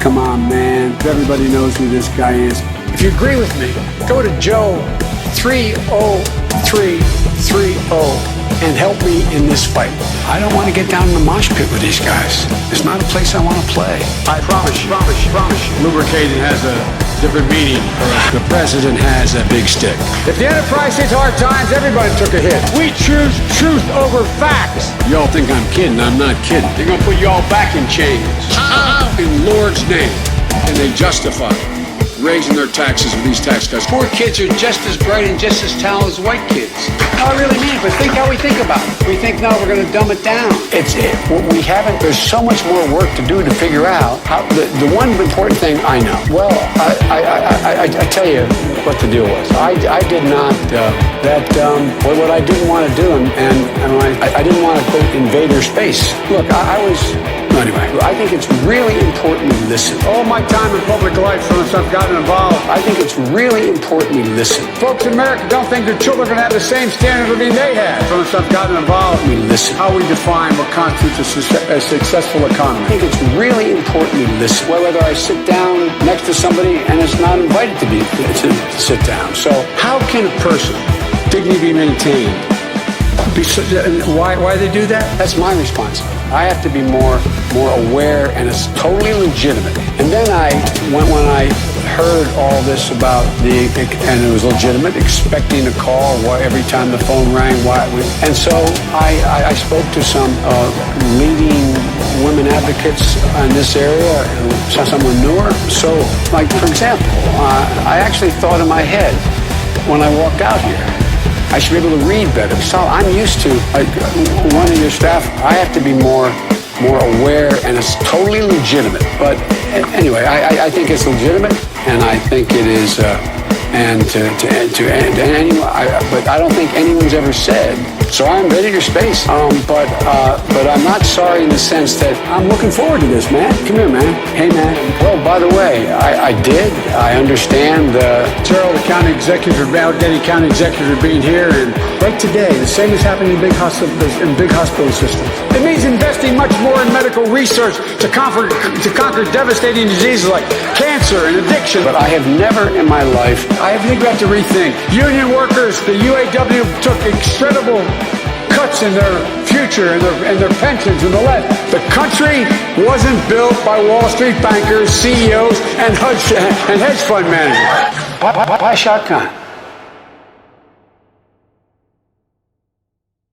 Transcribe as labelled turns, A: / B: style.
A: Come on, man. Everybody knows who this guy is. If you agree with me, go to Joe 30330 and help me in this fight. I don't want to get down in the mosh pit with these guys. It's not a place I want to play. I promise you. Lubricating has a different meaning for us. The president has a big stick. If the enterprise hits hard times, everybody took a hit. We choose truth over facts. Y'all think I'm kidding. I'm not kidding. They're going to put you all back in chains. In Lord's name. And they justify raising their taxes with these tax cuts. Poor kids are just as bright and just as talented as white kids. No, I really mean it, but think how we think about it. We think, no, we're going to dumb it down. We haven't, there's so much more work to do to figure out how, the one important thing I know. Well, I tell you what the deal was. I did not, what I didn't want to do, and I didn't want to, quote, invade their space. Look, anyway, I think it's really important we listen. All my time in public life since I've gotten involved, I think it's really important we listen. Folks in America don't think their children are going to have the same standard of living they had since I've gotten involved. We listen. How we define what constitutes a successful economy. I think it's really important we listen. Whether I sit down next to somebody and it's not invited to sit down. So how can a person, dignity be maintained? Why they do that? That's my responsibility. I have to be more aware, and it's totally legitimate. And then when I heard all this about and it was legitimate, expecting a call every time the phone rang. And so I spoke to some leading women advocates in this area, and someone newer. So, like, for example, I actually thought in my head when I walked out here, I should be able to read better. So I'm used to, like, one of your staff, I have to be more aware, and it's totally legitimate. But anyway, I think it's legitimate, and I think it is, but I don't think anyone's ever said, so I invaded your space. But I'm not sorry in the sense that I'm looking forward to this, man. Come here, man. Hey, man. Well, by the way, I understand Terrell, the county executive, Allegheny County executive, being here, and right today, the same is happening in big hospital systems. It means investing much more in medical research to conquer devastating diseases like cancer and addiction. But I have never in my life, I think we have to rethink. Union workers, the UAW took incredible cuts in their future and their pensions and the rest. The country wasn't built by Wall Street bankers, CEOs, and hedge fund managers. Why shotgun?